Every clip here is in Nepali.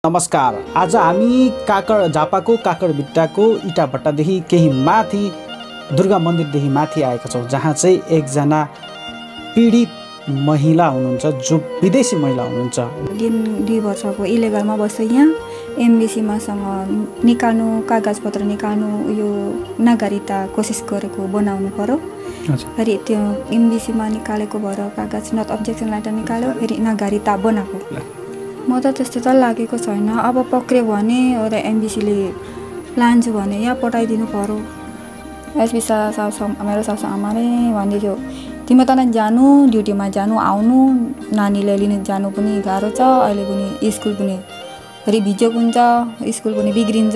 नमस्कार। आज हामी झापाको काकडभिट्टाको इटाभट्टादेखि केही माथि दुर्गा मन्दिरदेखि माथि आएका छौँ, जहाँ चाहिँ एकजना पीडित महिला हुनुहुन्छ, जो विदेशी महिला हुनुहुन्छ। दिन 2 वर्षको इलिगलमा बस्छ। यहाँ एमबीसीमासँग निकाल्नु, कागजपत्र निकाल्नु, यो नागरिकता कोसिस गरेको बनाउनु पर्यो। फेरि त्यो एमबीसीमा निकालेको भएर कागज नट अब्जेक्सन लेटर निकाल्यो, फेरि नागरिकता बनाएको। म त त्यस्तो त लागेको छैन। अब पक्रियो भने एउटा एमबीसीले लान्छु भने यहाँ पठाइदिनु पर्यो। एसपी मेरो सासूआमाले भन्दै थियो, तिमी त जानु, ड्युटीमा जानु आउनु, नानीले लिन जानु पनि गाह्रो छ, अहिले पनि स्कुल पनि फेरि भिजो हुन्छ, स्कुल पनि बिग्रिन्छ,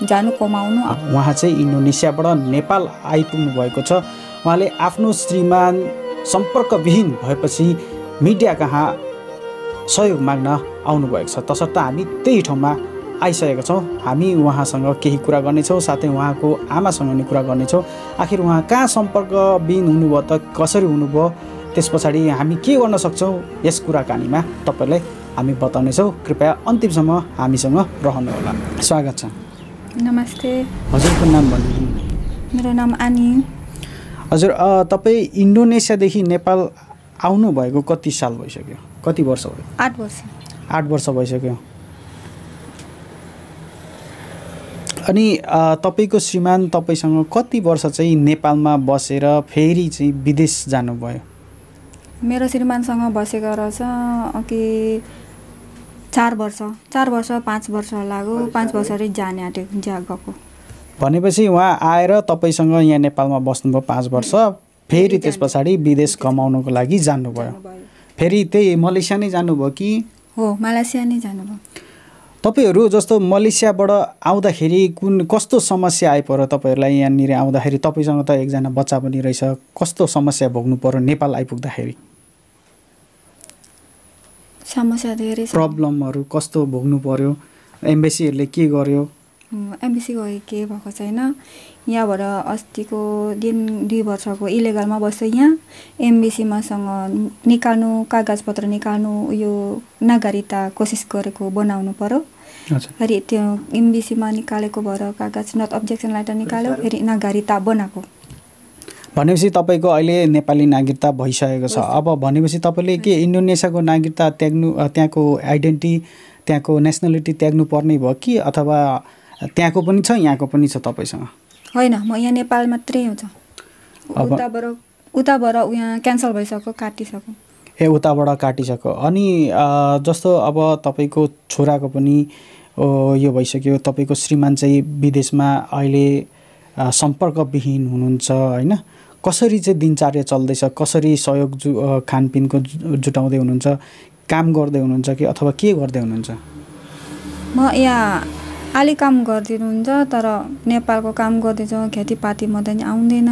जानु कमाउनु। उहाँ चाहिँ इन्डोनेसियाबाट नेपाल आइपुग्नु भएको छ। उहाँले आफ्नो श्रीमान सम्पर्कविहीन भएपछि मिडिया कहाँ सहयोग माग्न आउनुभएको छ। तसर्थ हामी त्यही ठाउँमा आइसकेका छौँ। हामी उहाँसँग केही कुरा गर्नेछौँ, साथै उहाँको आमासँग पनि कुरा गर्नेछौँ। आखिर उहाँ कहाँ सम्पर्कविहीन हुनुभयो त, कसरी हुनुभयो, त्यस पछाडि हामी के गर्न सक्छौँ, यस कुराकानीमा तपाईँलाई हामी बताउनेछौँ। कृपया अन्तिमसम्म हामीसँग रहनुहोला। स्वागत छ। नमस्ते। हजुरको नाम भन्नु। मेरो नाम आनी। हजुर, तपाईँ इन्डोनेसियादेखि नेपाल आउनुभएको कति साल भइसक्यो, कति वर्ष भयो? 8 वर्ष। 8 वर्ष भइसक्यो। अनि तपाईँको श्रीमान तपाईँसँग कति वर्ष चाहिँ नेपालमा बसेर फेरि चाहिँ विदेश जानुभयो? मेरो श्रीमानसँग बसेको रहेछ कि 4 वर्ष 5 वर्ष लाग्यो। 5 वर्ष जाने आँट्यो गएको। भनेपछि उहाँ आएर तपाईँसँग यहाँ नेपालमा बस्नुभयो 5 वर्ष, फेरि त्यस पछाडि विदेश कमाउनको लागि जानुभयो। फेरि त्यही मलेसिया नै जानुभयो कि? हो, मलेसिया नै जानुभयो। तपाईँहरू जस्तो मलेसियाबाट आउँदाखेरि कस्तो समस्या आइपर्यो तपाईँहरूलाई? यहाँनिर आउँदाखेरि तपाईँसँग त एकजना बच्चा पनि रहेछ, कस्तो समस्या भोग्नु पर्यो नेपाल आइपुग्दाखेरि? समस्या धेरै छ। प्रब्लमहरू कस्तो भोग्नु पर्यो? एम्बेसीहरूले के गर्यो? एमबीसी गयो, केही भएको छैन। यहाँबाट अस्तिको दिन 2 वर्षको इलिगलमा बस्छ। यहाँ एमबीसीमासँग निकाल्नु, कागजपत्र निकाल्नु, यो नागरिकता कोसिस गरेको बनाउनु पर्यो। फेरि त्यो एमबीसीमा निकालेको भएर कागज नट अब्जेक्सन लेटर निकाल्यो, फेरि नागरिकता बनाएको। भनेपछि तपाईँको अहिले नेपाली नागरिकता भइसकेको छ। अब भनेपछि तपाईँले के इन्डोनेसियाको नागरिकता त्याग्नु, त्यहाँको आइडेन्टिटी, त्यहाँको नेसनलिटी त्याग्नु पर्ने भयो कि, अथवा त्यहाँको पनि छ यहाँको पनि छ तपाईँसँग? होइन, म यहाँ नेपाल मात्रै हुन्छ। उताबाट यहाँ क्यान्सल भइसक्यो, काटिसक्यो। ए, उताबाट काटिसक्यो। अनि जस्तो अब तपाईँको छोराको पनि यो भइसक्यो, तपाईँको श्रीमान चाहिँ विदेशमा अहिले सम्पर्कविहीन हुनुहुन्छ होइन? कसरी चाहिँ दिनचर्या चल्दैछ? कसरी सहयोग खानपिनको जुटाउँदै हुनुहुन्छ? काम गर्दै हुनुहुन्छ कि अथवा के गर्दै हुनुहुन्छ? म यहाँ अलि काम गरिदिनुहुन्छ, तर नेपालको काम गर्दैछ। खेतीपाती मात्रै आउँदैन।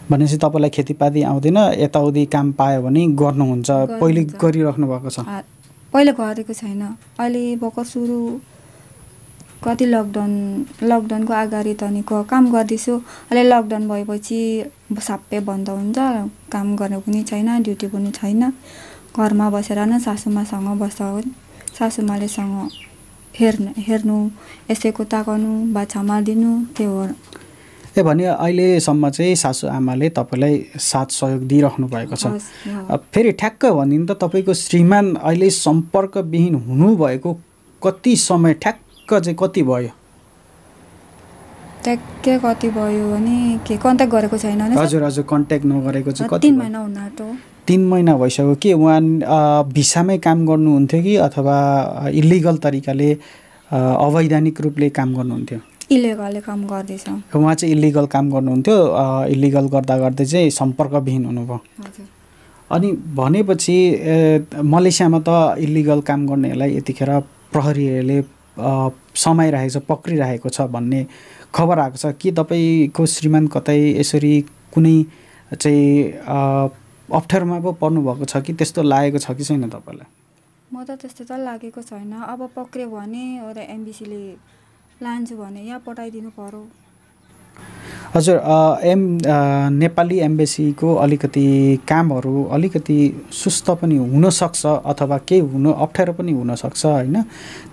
भनेपछि तपाईँलाई खेतीपाती आउँदैन, यताउति काम पायो भने गर्नुहुन्छ? पहिले गरिराख्नु भएको छ? पहिले गरेको छैन, अहिले भर्खर सुरु। कति लकडाउनको अगाडि त नि काम गर्दैछु। अहिले लकडाउन भएपछि सबै बन्द हुन्छ, काम गर्ने पनि छैन, ड्युटी पनि छैन। घरमा बसेर न सासूमासँग बस्दा हो, सासूमालेसँग हेर्नु, यसैको ताकाउनु, बाछा मारिदिनु, त्यो हो। ए, भने अहिलेसम्म चाहिँ सासूआमाले तपाईँलाई साथ सहयोग दिइराख्नु भएको छ। फेरि ठ्याक्क भनिदिनु त, तपाईँको श्रीमान अहिले सम्पर्कविहीन हुनुभएको कति समय, ठ्याक्क चाहिँ कति भयो? ट्याक्कै कति भयो भने के कन्ट्याक्ट गरेको छैन। हजुर, कन्ट्याक्ट नगरेको चाहिँ कति? 3 महिना हुन आँट्यो। 3 महिना भइसक्यो। के उहाँ भिसामै काम गर्नुहुन्थ्यो कि अथवा इलिगल तरिकाले अवैधानिक रूपले काम गर्नुहुन्थ्यो? इलिगलले काम गर्दैछ। उहाँ चाहिँ इलिगल काम गर्नुहुन्थ्यो। इलिगल गर्दा गर्दै चाहिँ सम्पर्कविहीन हुनुभयो। अनि भनेपछि मलेसियामा त इलिगल काम गर्नेहरूलाई यतिखेर प्रहरीहरूले समाइरहेको छ, पक्रिरहेको छ भन्ने खबर आएको छ। के तपाईँको श्रीमान कतै यसरी कुनै चाहिँ अप्ठ्यारोमा पो पर्नुभएको छ कि, त्यस्तो लागेको छ कि छैन तपाईँलाई? म त त्यस्तो त लागेको छैन। अब पक्रियो भने एउटा एमबीसीले लान्छु भने यहाँ पठाइदिनु पर्यो। हजुर नेपाली एम्बेसीको अलिकति कामहरू अलिकति सुस्त पनि हुनसक्छ अथवा केही अप्ठ्यारो पनि हुनसक्छ होइन।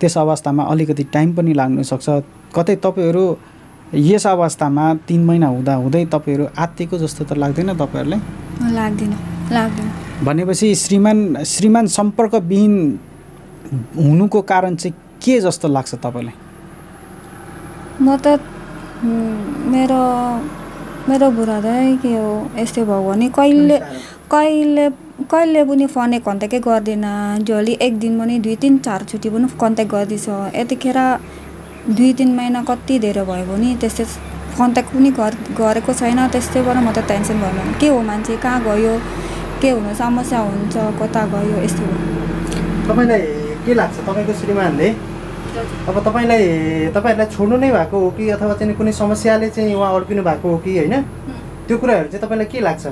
त्यस अवस्थामा अलिकति टाइम पनि लाग्नसक्छ। कतै तपाईँहरू यस अवस्थामा 3 महिना हुँदै तपाईँहरू आत्तिएको जस्तो त लाग्दैन तपाईँहरूलाई? लाग्दैन। भनेपछि श्रीमान सम्पर्कविहीन हुनुको कारण चाहिँ के जस्तो लाग्छ तपाईँलाई? म त मेरो बुढा चाहिँ के हो यस्तै भयो भने कहिले पनि फोन कन्ट्याक्टै गर्दैन। जसले 1 दिन पनि 2, 3, 4 चोटि पनि कन्ट्याक्ट गर्दैछ। यतिखेर 2-3 महिना कति धेरै भयो भने त्यस्तै कन्ट्याक्ट पनि गरेको छैन। त्यस्तैबाट म त टेन्सन भयो के हो मान्छे कहाँ गयो, के हुनु समस्या हुन्छ, कता गयो यस्तो हो। तपाईँलाई के लाग्छ तपाईँको श्रीमानले अब तपाईँहरूलाई छोड्नु नै भएको हो कि अथवा चाहिँ कुनै समस्याले चाहिँ उहाँ अड्किनु भएको हो कि होइन? त्यो कुराहरू चाहिँ तपाईँलाई के लाग्छ?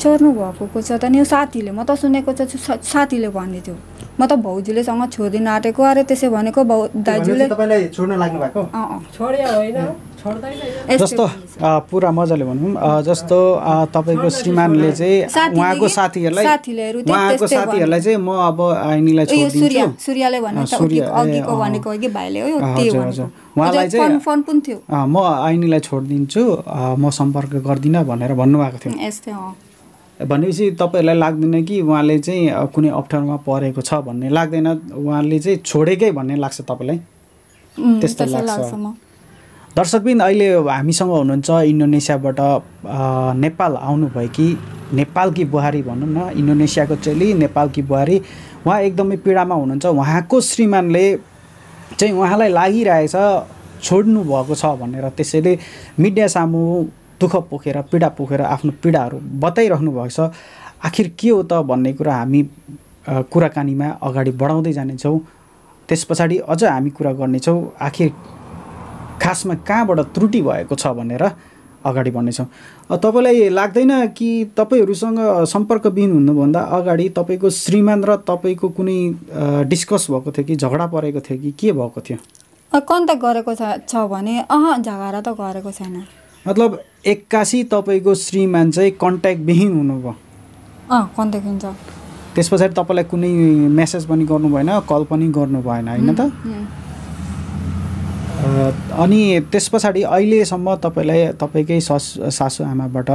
छोड्नु भएको छ त नि साथीले, म त सुनेको छ साथीले भन्दै थियो। म त भाउजूलेसँग छोडिदिन आँटेको अरे त्यसै भनेको दाजुले तपाईँलाई छोड्न लाग्नु भएको? छोड्या होइन, छोड्दैन। जस्तो पुरा मजाले भनौँ जस्तो तपाईँको श्रीमानले चाहिँ उहाँको साथीहरूलाई चाहिँ म अब आइनीलाई छोडिदिन्छु। सूर्यले भनेको भनेको कि भाइले हो त्यही भनेको। उहाँलाई चाहिँ फोन पनि थियो म आइनीलाई छोडिदिन्छु म सम्पर्क गर्दिनँ भनेर भन्नुभएको थियो। यस्तै हो। भनेपछि तपाईँहरूलाई लाग्दैन कि उहाँले चाहिँ कुनै अप्ठ्यारोमा परेको छ भन्ने लाग्दैन, उहाँले चाहिँ छोडेकै भन्ने लाग्छ तपाईँलाई? त्यस्तो लाग्छ। दर्शकबिन अहिले हामीसँग हुनुहुन्छ इन्डोनेसियाबाट नेपाल आउनुभएकी नेपालकी बुहारी भनौँ न, इन्डोनेसियाको चेली नेपालकी बुहारी। उहाँ एकदमै पीडामा हुनुहुन्छ। उहाँको श्रीमानले चाहिँ उहाँलाई लागिरहेछ छोड्नु भएको छ भनेर, त्यसैले मिडिया सामु दुःख पोखेर पीडा पोखेर आफ्नो पीडाहरू बताइरहनु भएको छ। आखिर के हो त भन्ने कुरा हामी कुराकानीमा अगाडि बढाउँदै जानेछौँ। त्यस पछाडि अझ हामी कुरा गर्नेछौँ आखिर खासमा कहाँबाट त्रुटि भएको छ भनेर अगाडि बढ्नेछौँ। तपाईँलाई लाग्दैन कि तपाईँहरूसँग सम्पर्कविहीन हुनुभन्दा अगाडि तपाईँको श्रीमान र तपाईँको कुनै डिस्कस भएको थियो कि झगडा परेको थियो कि के भएको थियो? कन्ट्याक्ट गरेको छ भने झगडा त गरेको छैन। मतलब एक्कासी तपाईँको श्रीमान चाहिँ कन्ट्याक्टविहीन हुनुभयो? कन्ट्याक्ट हुन्छ। त्यस पछाडि तपाईँलाई कुनै मेसेज पनि गर्नु भएन, कल पनि गर्नु भएन होइन त? अनि त्यस पछाडि अहिलेसम्म तपाईँलाई तपाईँकै सासु आमाबाट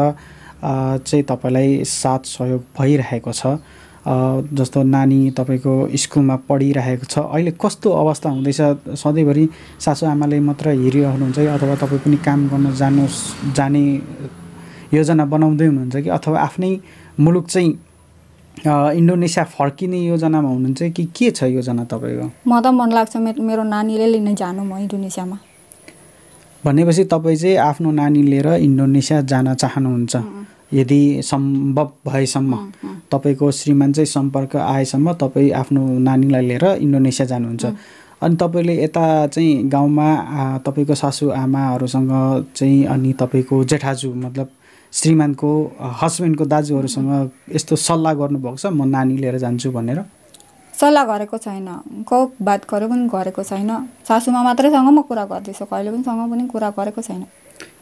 चाहिँ तपाईँलाई साथ सहयोग भइरहेको छ। जस्तो नानी तपाईँको स्कुलमा पढिरहेको छ, अहिले कस्तो अवस्था हुँदैछ? सधैँभरि सासु आमाले मात्र हेरिरहनुहुन्छ कि अथवा तपाईँ पनि काम गर्न जाने योजना बनाउँदै हुनुहुन्छ कि अथवा आफ्नै मुलुक चाहिँ इन्डोनेसिया फर्किने योजनामा हुनुहुन्छ कि के छ योजना तपाईँको? म त मन लाग्छ मेरो नानीले लिन जानु म इन्डोनेसियामा। भनेपछि तपाईँ चाहिँ आफ्नो नानी लिएर इन्डोनेसिया जान चाहनुहुन्छ? यदि सम्भव भएसम्म तपाईँको श्रीमान चाहिँ सम्पर्क आएसम्म तपाईँ आफ्नो नानीलाई लिएर इन्डोनेसिया जानुहुन्छ। अनि तपाईँले यता चाहिँ गाउँमा तपाईँको सासु आमाहरूसँग चाहिँ अनि तपाईँको जेठाजु मतलब श्रीमानको हस्बेन्डको दाजुहरूसँग यस्तो सल्लाह गर्नुभएको छ म नानी लिएर जान्छु भनेर? सल्लाह गरेको छैन, बात गरे पनि गरेको छैन। सासूमा मात्रैसँग म कुरा गर्दैछु, कहिले पनि सँग पनि कुरा गरेको छैन।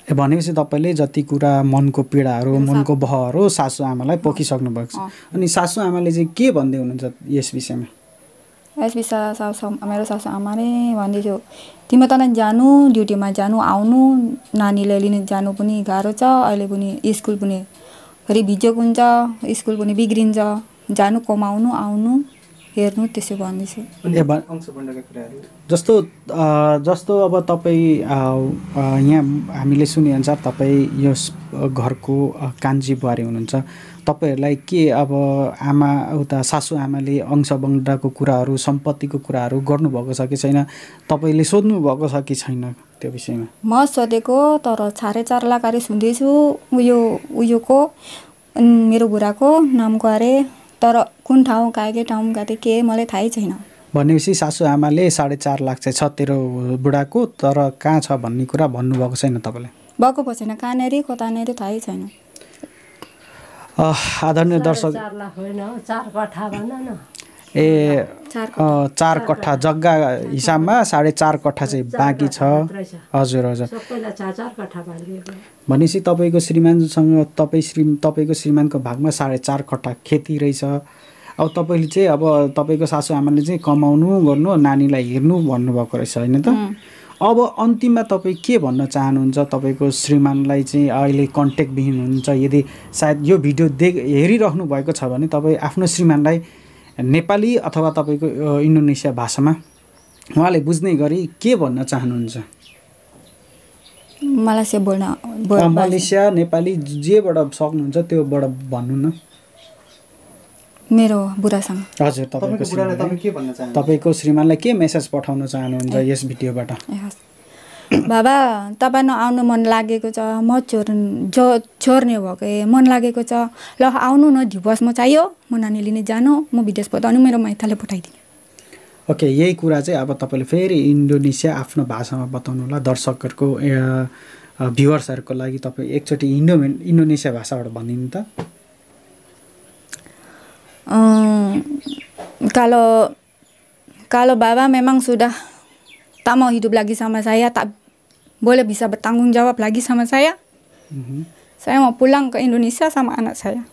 भनेपछि तपाईँले जति कुरा मनको पीडाहरू मनको बहहरू सासु आमालाई पोखिसक्नु भएको छ। अनि सासु आमाले चाहिँ के भन्दै हुनुहुन्छ यस विषयमा? यस विषय मेरो सासु आमाले भन्दै थियो तिमी त जानु ड्युटीमा जानु आउनु, नानीलाई लिन जानु पनि गाह्रो छ, अहिले पनि स्कुल पनि फेरि भिजेको हुन्छ, स्कुल पनि बिग्रिन्छ, जानु कमाउनु आउनु हेर्नु त्यसो भन्दैछु। जस्तो अब तपाईँ यहाँ हामीले सुनेअनुसार तपाईँ यस घरको कान्छी बुहारी हुनुहुन्छ। तपाईँहरूलाई के अब आमा उता सासु आमाले अंशबन्धको कुराहरू सम्पत्तिको कुराहरू गर्नुभएको छ कि छैन? तपाईँले सोध्नु भएको छ कि छैन त्यो विषयमा? म सोधेको तर 4.5 लाख अरे सुन्दैछु उयोको मेरो बुढाको नामको अरे, तर कुन ठाउँ काकै ठाउँ गएको के मलाई थाहै छैन। भनेपछि सासु आमाले 4.5 लाख चाहिँ छ तेरो बुढाको, तर कहाँ छ भन्ने कुरा भन्नुभएको छैन तपाईँलाई? भएको पो छैन, कहाँनिर कतानिर थाहै छैन। आदरणीय दर्शक, 4 लाख होइन 4 कठा भन न। ए 4 कट्ठा जग्गा हिसाबमा 4.5 कट्ठा चाहिँ बाँकी छ। हजुर हजुर। सबैलाई 4-4 कट्ठा बाँडिदिएको। भनेपछि तपाईँको श्रीमानसँग तपाईँको श्रीमानको भागमा 4.5 कट्ठा खेती रहेछ। अब तपाईँले चाहिँ अब तपाईँको सासू आमाले चाहिँ कमाउनु गर्नु नानीलाई हेर्नु भन्नुभएको रहेछ होइन त। अब अन्तिममा तपाईँ के भन्न चाहनुहुन्छ तपाईँको श्रीमानलाई चाहिँ अहिले कन्ट्याक्टविहीन हुनुहुन्छ यदि सायद यो भिडियो हेरिराख्नु भएको छ भने तपाईँ आफ्नो श्रीमानलाई नेपाली अथवा तपाईँको इन्डोनेसिया भाषामा उहाँले बुझ्ने गरी के भन्न चाहनुहुन्छ? मलेसिया बोल्न मलेसिया नेपाली जेबाट सक्नुहुन्छ त्योबाट भन्नु न मेरो बुढासँग। हजुर तपाईँको श्रीमानलाई के मेसेज पठाउन चाहनुहुन्छ यस भिडियोबाट? बाबा तपाईँ नआउनु मन लागेको छ, म छोड्ने भएको मन लागेको छ, ल आउनु न दिवसमा चाहियो म नानी लिने जानु, म विदेश पठाउनु मेरो माइतले पठाइदिने। ओके यही कुरा चाहिँ अब तपाईँले फेरि इन्डोनेसिया आफ्नो भाषामा बताउनु होला दर्शकहरूको भ्युवर्सहरूको लागि। तपाईँ एकचोटि इन्डोनेसिया भाषाबाट भनिदिनु त। Kalau Baba memang sudah tak mau hidup lagi sama saya, tak boleh bisa bertanggung jawab lagi sama saya. Saya mau pulang ke Indonesia sama anak saya.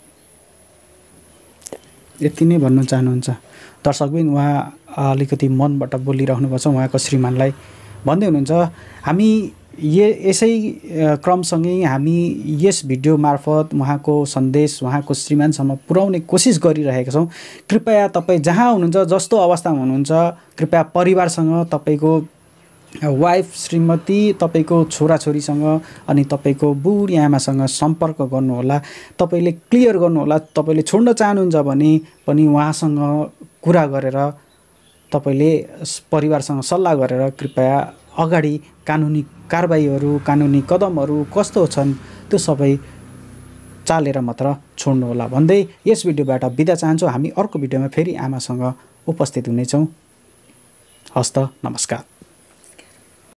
यति नै भन्न चाहनुहुन्छ? दर्शकबिन उहाँ अलिकति मनबाट बोलिराख्नु भएको छ। उहाँको श्रीमानलाई भन्दै हुनुहुन्छ हामी यसै क्रमसँगै हामी यस भिडियो मार्फत उहाँको सन्देश उहाँको श्रीमानसम्म पुर्याउने कोसिस गरिरहेका छौँ। कृपया तपाईँ जहाँ हुनुहुन्छ जस्तो अवस्थामा हुनुहुन्छ कृपया परिवारसँग तपाईँको वाइफ श्रीमती तपाईँको छोराछोरीसँग अनि तपाईँको बुढी आमासँग सम्पर्क गर्नुहोला। तपाईँले क्लियर गर्नुहोला। तपाईँले छोड्न चाहनुहुन्छ भने पनि उहाँसँग कुरा गरेर तपाईँले परिवारसँग सल्लाह गरेर कृपया अगाडि कानुनी कारबाहीहरू कानुनी कदमहरू कस्तो छन् त्यो सबै चालेर मात्र छोड्नुहोला भन्दै यस भिडियोबाट बिदा चाहन्छु। हामी अर्को भिडियोमा फेरि आमासँग उपस्थित हुनेछौँ। हस्त नमस्कार।